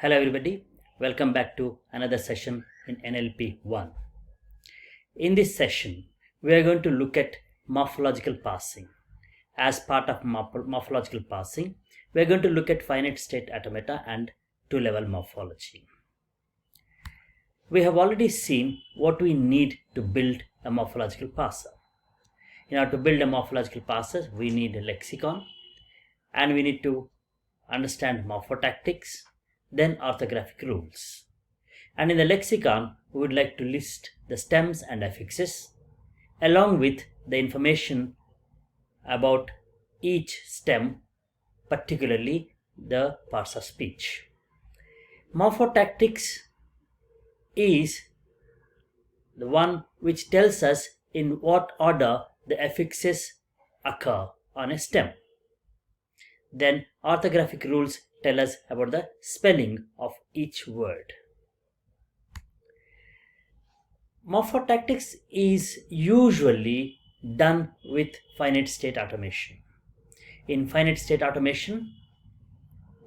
Hello everybody, welcome back to another session in NLP 1. In this session, we are going to look at morphological parsing. As part of morphological parsing, we are going to look at finite state automata and two-level morphology. We have already seen what we need to build a morphological parser. In order to build a morphological parser, we need a lexicon and we need to understand morphotactics, then orthographic rules. And in the lexicon, we would like to list the stems and affixes along with the information about each stem, particularly the parts of speech. Morphotactics is the one which tells us in what order the affixes occur on a stem. Then orthographic rules tell us about the spelling of each word. Morphotactics is usually done with finite state automation. In finite state automation,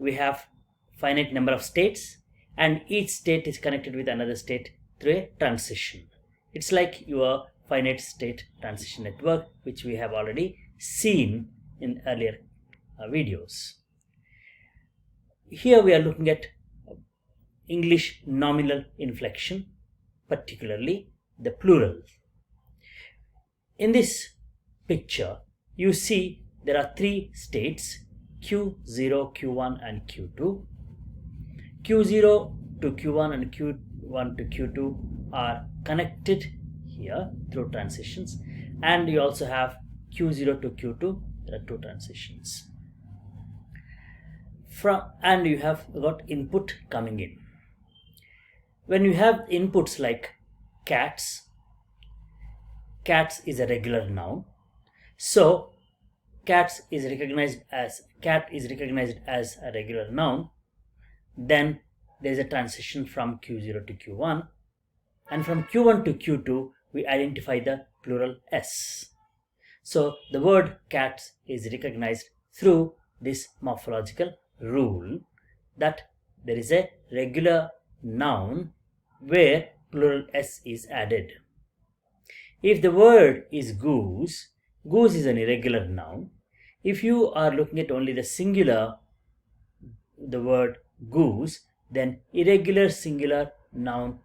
we have finite number of states and each state is connected with another state through a transition. It's like your finite state transition network, which we have already seen in earlier videos. Here we are looking at English nominal inflection, particularly the plural. In this picture, you see there are three states, Q0, Q1 and Q2. Q0 to Q1 and Q1 to Q2 are connected here through transitions, and you also have Q0 to Q2, there are two transitions. And you have got input coming in. When you have inputs like cats is a regular noun, so cat is recognized as a regular noun. Then there is a transition from Q0 to Q1, and from Q1 to Q2 we identify the plural s. So the word cat is recognized through this morphological rule that there is a regular noun where plural s is added. If the word is goose is an irregular noun. If you are looking at only the singular, the word goose, then irregular singular noun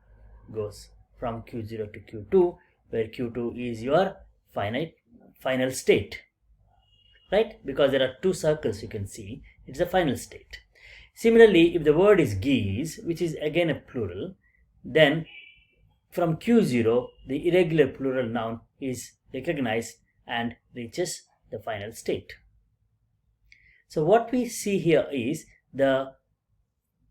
goes from Q0 to Q2, where Q2 is your final state, right? Because there are two circles you can see, it's a final state. Similarly, if the word is geese, which is again a plural, then from Q0 the irregular plural noun is recognized and reaches the final state. So what we see here is the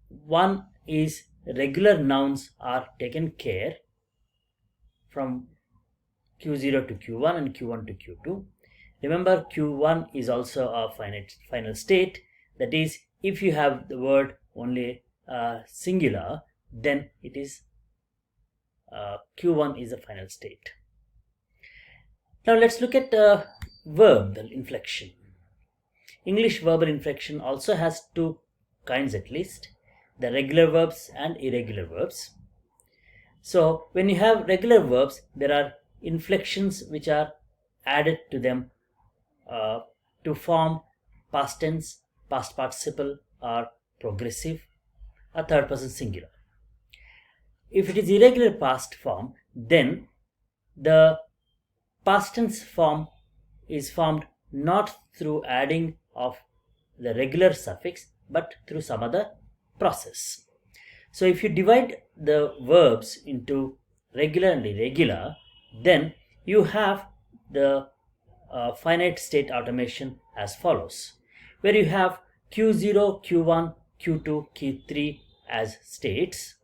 one is regular nouns are taken care from Q0 to Q1 and Q1 to Q2. Remember, Q1 is also a final state. That is, if you have the word only singular, then it is Q1 is a final state. Now let's look at verbal inflection. English verbal inflection also has two kinds at least, the regular verbs and irregular verbs. So when you have regular verbs, there are inflections which are added to them to form past tense, past participle, or progressive, or third person singular. If it is irregular past form, then the past tense form is formed not through adding of the regular suffix but through some other process. So if you divide the verbs into regular and irregular, then you have the finite state automation as follows, where you have Q0, Q1, Q2, Q3 as states.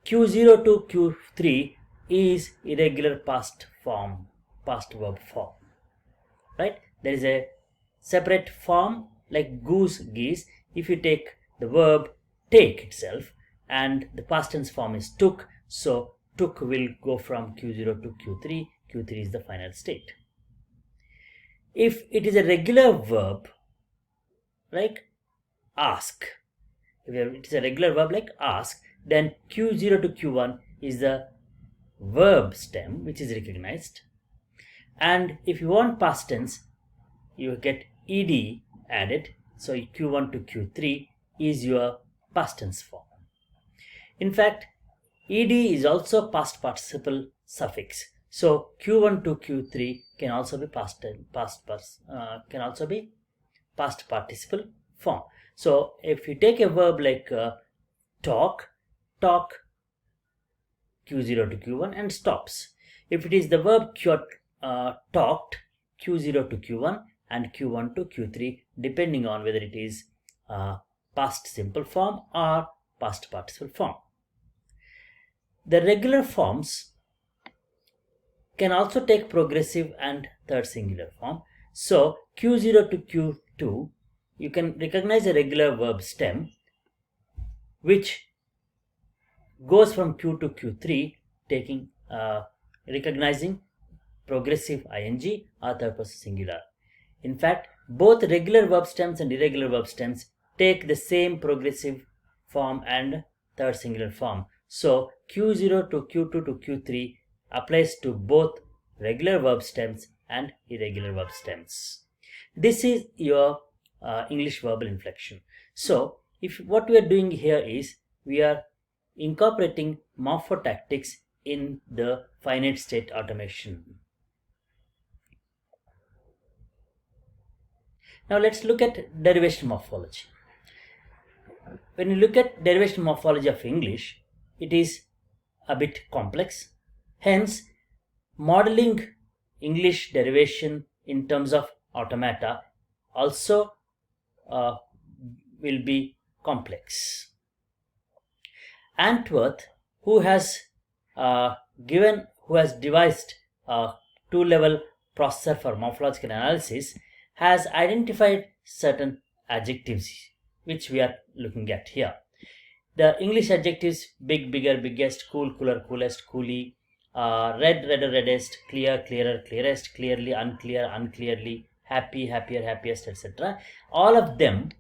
Q0 to Q3 is irregular past verb form, right? There is a separate form like goose, geese. If you take the verb take itself and the past tense form is took, so took will go from Q0 to Q3. Q3 is the final state. If it is a regular verb like ask, it is a regular verb like ask, then Q0 to Q1 is the verb stem which is recognized. And if you want past tense, you get ed added, so Q1 to Q3 is your past tense form. In fact, ed is also past participle suffix, so Q1 to Q3 can also be past participle form. So if you take a verb like talk Q0 to Q1 and stops. If it is the verb talked, Q0 to Q1 and Q1 to Q3, depending on whether it is past simple form or past participle form. The regular forms can also take progressive and third singular form. So Q0 to Q2, you can recognize a regular verb stem which goes from Q to Q3, taking recognizing progressive ing or third person singular. In fact, both regular verb stems and irregular verb stems take the same progressive form and third singular form. So Q0 to Q2 to Q3 applies to both regular verb stems and irregular verb stems. This is your English verbal inflection. So if what we are doing here is we are incorporating morphotactics in the finite state automation. Now let's look at derivation morphology. When you look at derivation morphology of English, it is a bit complex. Hence, modeling English derivation in terms of automata also will be complex. Antworth, who has devised a two-level processor for morphological analysis, has identified certain adjectives which we are looking at here. The English adjectives: big, bigger, biggest, cool, cooler, coolest, coolie, red, redder, reddest, clear, clearer, clearest, clearly, unclear, unclearly, happy, happier, happiest, etc. All of them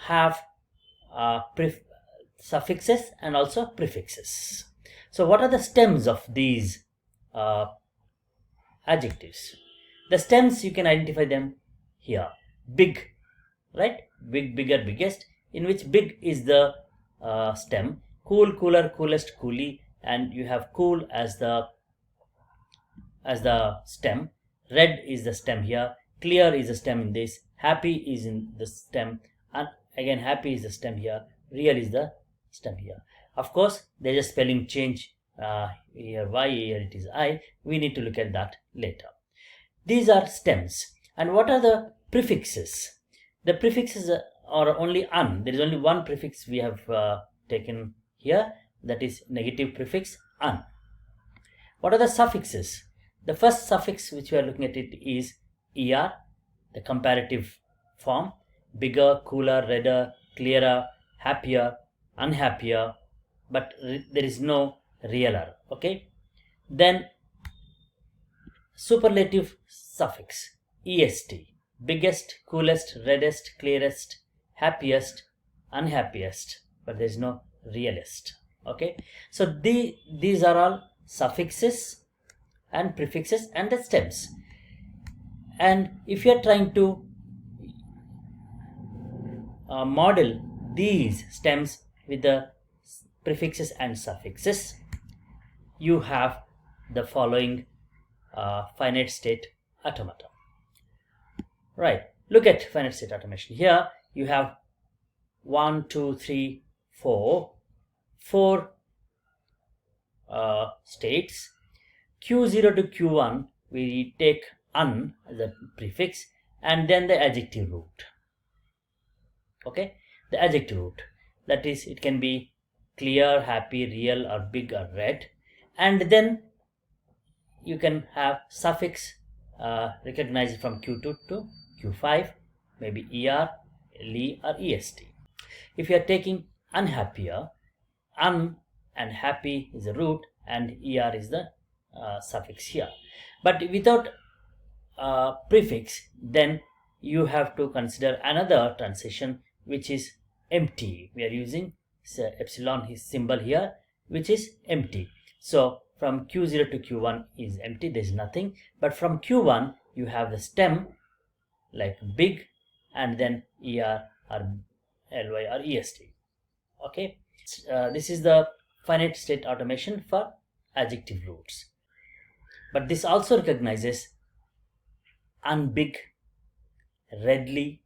have suffixes and also prefixes. So what are the stems of these adjectives? The stems, you can identify them here. Big, right? Big, bigger, biggest, in which big is the stem. Cool, cooler, coolest, coolie, and you have cool as the stem. Red is the stem here. Clear is the stem in this. Happy is in the stem, and again happy is the stem here. Real is the stem here. Of course, there is a spelling change here Y, here it is I. We need to look at that later. These are stems. And what are the prefixes? The prefixes are only un. There is only one prefix we have taken here, that is negative prefix un. What are the suffixes? The first suffix which we are looking at it is er, the comparative form: bigger, cooler, redder, clearer, happier, unhappier, but there is no realer. Okay. Then superlative suffix est: biggest, coolest, reddest, clearest, happiest, unhappiest, but there is no realist. Okay. So these are all suffixes and prefixes and the stems. And if you are trying to model these stems with the prefixes and suffixes, you have the following finite state automata. Right, look at finite state automation. Here you have 1, 2, 3, 4 states. Q0 to Q1 we take un as a prefix, and then the adjective root. Okay, the adjective root, that is, it can be clear, happy, real, or big, or red. And then you can have suffix recognized from Q2 to Q5, maybe er, li, or est. If you are taking unhappier, un and happy is the root and er is the suffix here. But without prefix, then you have to consider another transition, which is empty. We are using epsilon his symbol here, which is empty. So from Q0 to Q1 is empty, there is nothing. But from Q1 you have the stem like big and then ER or LY or EST. Okay, this is the finite state automation for adjective roots. But this also recognizes unbig, readily,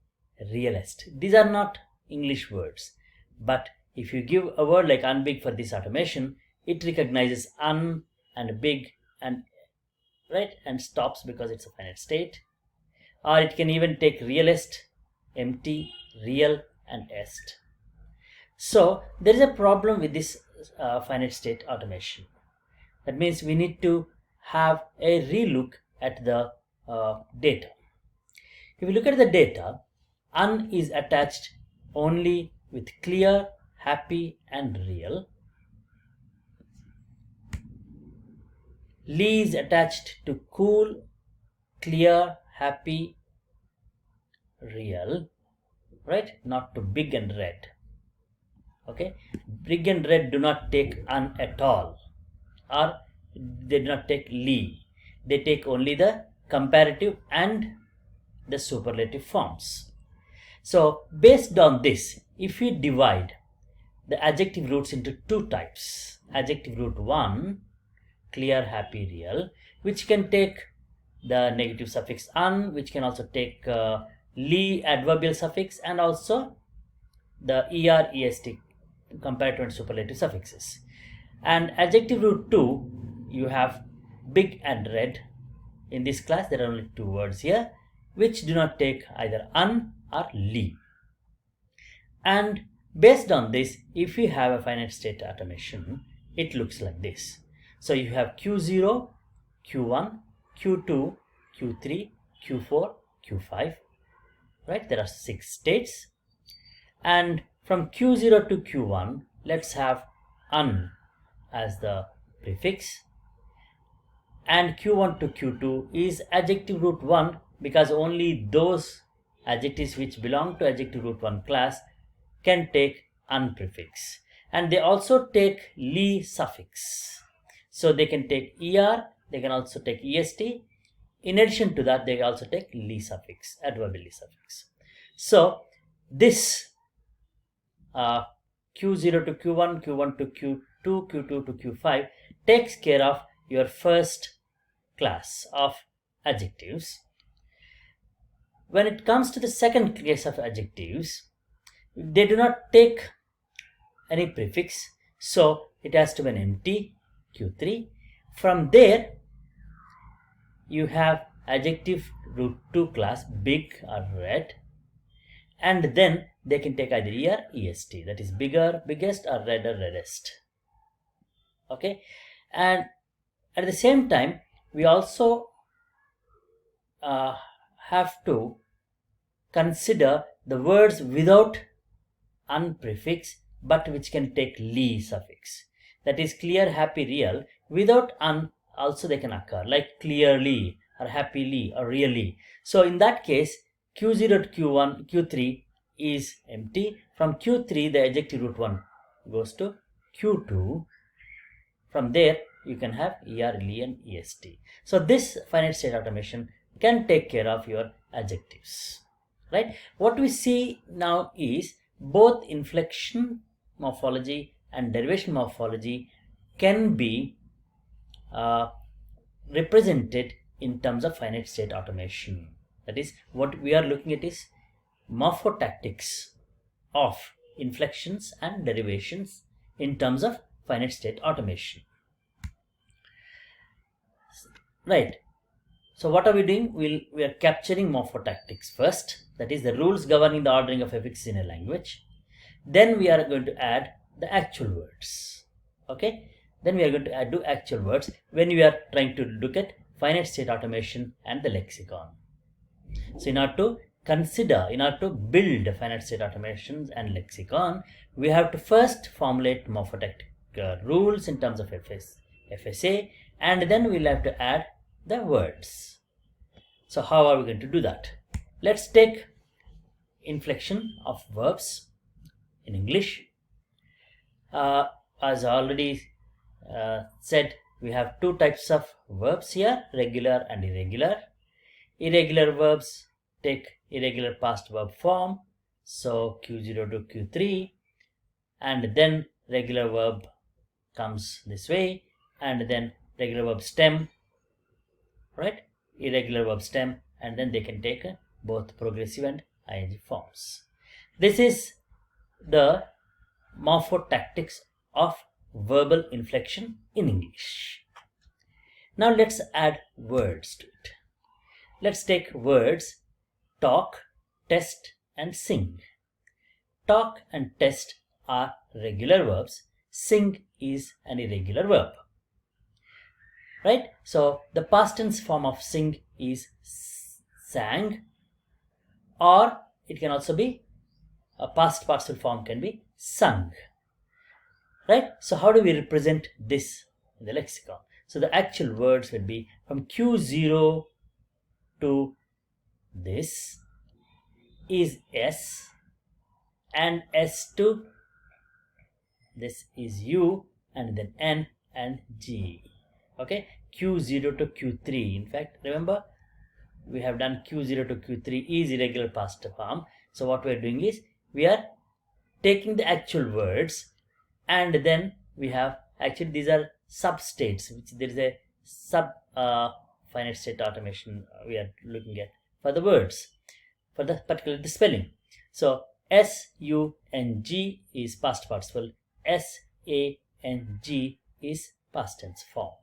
realist. These are not English words, but if you give a word like unbig for this automation, it recognizes un and big and right and stops because it's a finite state. Or it can even take realist, empty, real and est. So there is a problem with this finite state automation. That means we need to have a relook at the data. If you look at the data, un is attached only with clear, happy and real. Li is attached to cool, clear, happy, real, right? Not to big and red. Okay, big and red do not take un at all, or they do not take li. They take only the comparative and the superlative forms. So based on this, if we divide the adjective roots into two types, adjective root 1, clear, happy, real, which can take the negative suffix un, which can also take li adverbial suffix, and also the er, est comparative and superlative suffixes. And adjective root 2, you have big and red. In this class there are only two words here which do not take either un or li. And based on this, if we have a finite state automation, it looks like this. So you have Q0, Q1, Q2, Q3, Q4, Q5, right? There are 6 states. And from Q0 to Q1, let's have un as the prefix. And Q1 to Q2 is adjective root 1, because only those adjectives which belong to adjective root 1 class can take un prefix. And they also take li suffix. So they can take er, they can also take est. In addition to that, they also take li suffix, adverbial li suffix. So this Q0 to Q1, Q1 to Q2, Q2 to Q5 takes care of your first class of adjectives. When it comes to the second case of adjectives, they do not take any prefix, so it has to be an empty Q3. From there, you have adjective root 2 class, big or red, and then they can take either er, est, that is bigger, biggest, or redder, reddest. Okay, and at the same time, we also have to consider the words without un prefix but which can take li suffix. That is clear, happy, real. Without un also they can occur, like clearly or happily or really. So in that case, Q0 to Q1, Q3 is empty. From Q3, the adjective root 1 goes to Q2. From there, you can have er, li and est. So this finite state automation can take care of your adjectives, right? What we see now is both inflection morphology and derivation morphology can be represented in terms of finite state automation. That is, what we are looking at is morphotactics of inflections and derivations in terms of finite state automation. Right. So what are we doing? We are capturing morphotactics first, that is the rules governing the ordering of affixes in a language. Then we are going to add the actual words. Okay. Then we are going to do actual words when we are trying to look at finite state automation and the lexicon. So in order to build finite state automations and lexicon, we have to first formulate morphotactic rules in terms of FSA, and then we'll have to add the words. So how are we going to do that? Let's take inflection of verbs. in English. As already said, we have two types of verbs here, regular and irregular. Irregular verbs take irregular past verb form, so Q0 to Q3, and then regular verb comes this way, and then regular verb stem, right? Irregular verb stem, and then they can take both progressive and ing forms. This is the morphotactics of verbal inflection in English. Now let's add words to it. Let's take words talk, test, and sing. Talk and test are regular verbs. Sing is an irregular verb. Right? So the past tense form of sing is sang, or it can also be a past participle form can be sung. Right? So how do we represent this in the lexicon? So the actual words will be from Q0 to this is S, and S to this is U, and then N and G. Okay, Q0 to Q3. In fact, remember we have done Q0 to Q3 is irregular past form. So what we are doing is we are taking the actual words, and then we have actually these are substates, which there is a sub finite state automation we are looking at for the words, for the particularly the spelling. So SUNG is past participle, SANG is past tense form,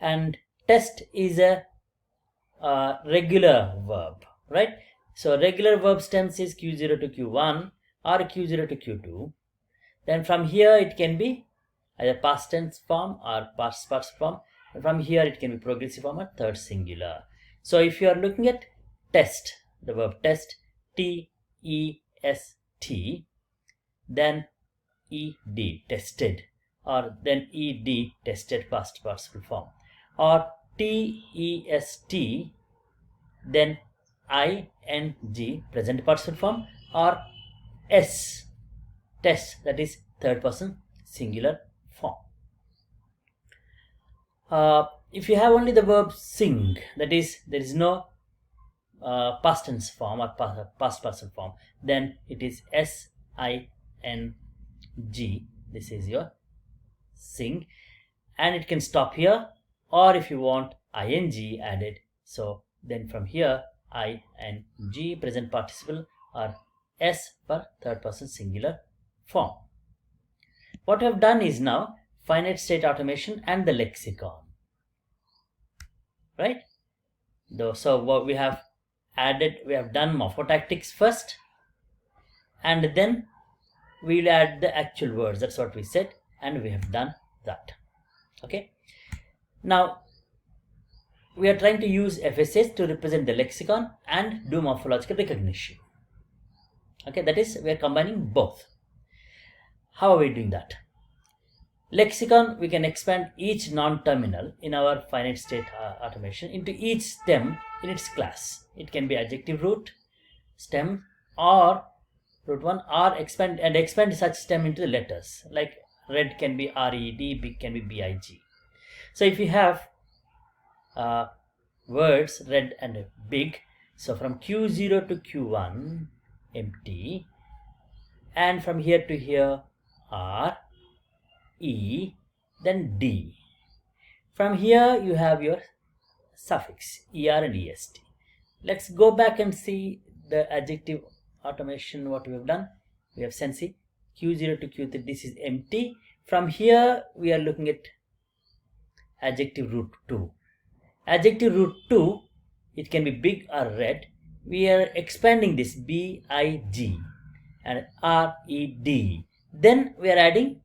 and test is a regular verb, right? So regular verb stems is Q0 to Q1 or Q0 to Q2. Then from here it can be either past tense form or past participle form. And from here it can be progressive form or third singular. So if you are looking at test, the verb test, T-E-S-T, then E-D, tested, or then E-D, tested past participle form, or T-E-S-T, then I-N-G, present participle form, or S, test, that is third person singular form. If you have only the verb sing, that is there is no past tense form or past participle form, then it is S-I-N-G. This is your sing, and it can stop here, or if you want ing added, so then from here ing present participle or S for third person singular form. What we have done is now finite state automation and the lexicon, right? So what we have added, we have done morphotactics first, and then we'll add the actual words. That's what we said, and we have done that. Okay, now we are trying to use FSS to represent the lexicon and do morphological recognition. Okay, that is, we are combining both. How are we doing that? Lexicon, we can expand each non-terminal in our finite state automation into each stem in its class. It can be adjective root, stem, or root 1, or expand such stem into the letters. Like red can be R-E-D, big can be B-I-G. So if you have words red and big, so from Q0 to Q1 empty, and from here to here R, E, then D. From here you have your suffix ER and EST. Let's go back and see the adjective automation. What we have done, we have sent see Q0 to Q3, this is empty. From here we are looking at adjective root 2. Adjective root 2, it can be big or red. We are expanding this B-I-G and R-E-D. Then we are adding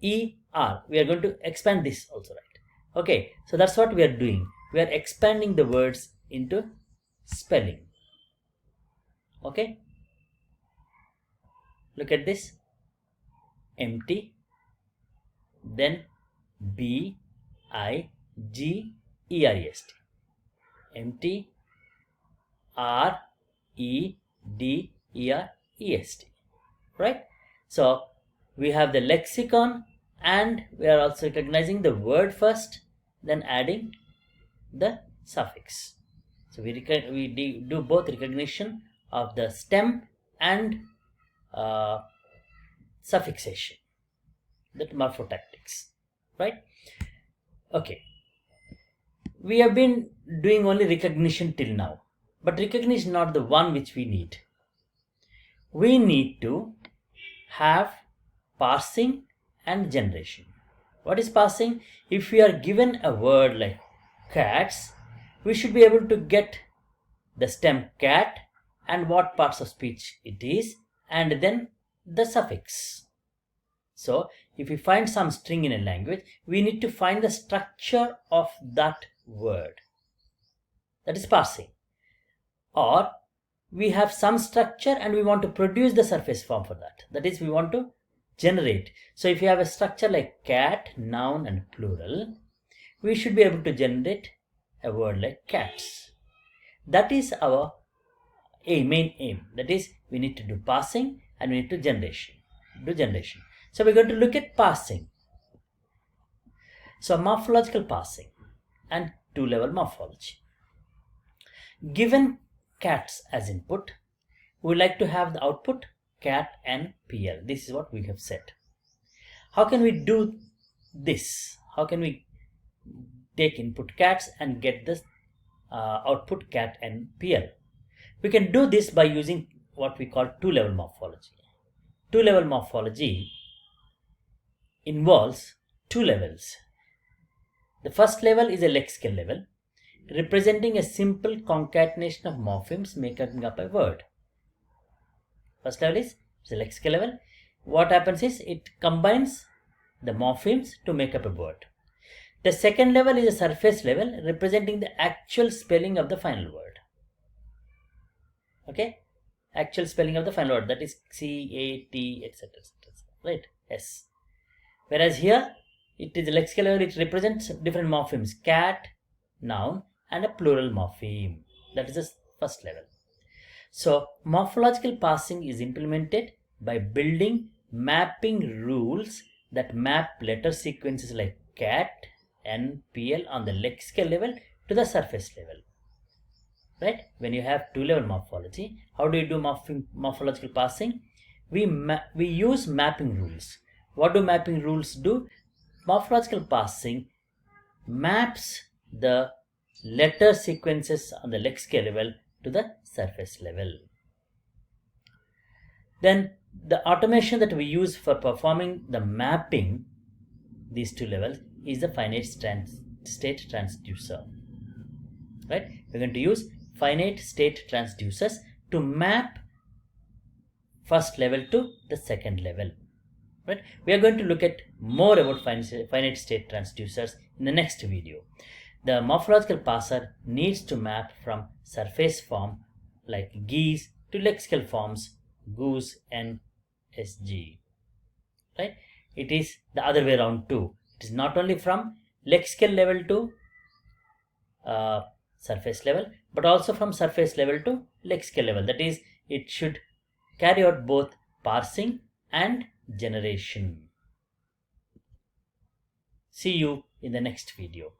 E-R. We are going to expand this also, right? Okay, so that's what we are doing. We are expanding the words into spelling. Okay, look at this. Empty, then B-I-G-E-R-E-S-T. Empty, R-E-D-E-R-E-S-T. right? So we have the lexicon, and we are also recognizing the word first, then adding the suffix. So we do both recognition of the stem and suffixation, that morphotactics, right? Okay, we have been doing only recognition till now, but recognition is not the one which we need. We need to have parsing and generation. What is parsing? If we are given a word like cats, we should be able to get the stem cat and what parts of speech it is, and then the suffix. So if we find some string in a language, we need to find the structure of that word. That is parsing. Or we have some structure and we want to produce the surface form for that. That is, we want to generate. So if you have a structure like cat, noun and plural, we should be able to generate a word like cats. That is our main aim. That is, we need to do parsing and we need to do generation. So we're going to look at parsing. So morphological parsing and two-level morphology. Given cats as input, we like to have the output cat and PL. This is what we have said. How can we do this? How can we take input cats and get this output cat and PL? We can do this by using what we call two-level morphology. Two-level morphology involves two levels. The first level is a lexical level, representing a simple concatenation of morphemes making up a word. First level is the lexical level. What happens is it combines the morphemes to make up a word. The second level is a surface level, representing the actual spelling of the final word. Okay, actual spelling of the final word, that is C-A-T, etc. Right? S. Whereas here it is a lexical level, it represents different morphemes, cat, noun, and a plural morpheme. That is the first level. So morphological parsing is implemented by building mapping rules that map letter sequences like cat and PL on the lexical level to the surface level. Right? When you have two-level morphology, how do you do morphological parsing? We use mapping rules. What do mapping rules do? Morphological parsing maps the letter sequences on the lexical level to the surface level. Then the automation that we use for performing the mapping these two levels is the finite state transducer. Right? We're going to use finite state transducers to map first level to the second level. Right? We are going to look at more about finite state transducers in the next video. The morphological parser needs to map from surface form like geese to lexical forms goose and SG. Right? It is the other way around too. It is not only from lexical level to surface level, but also from surface level to lexical level. That is, it should carry out both parsing and generation. See you in the next video.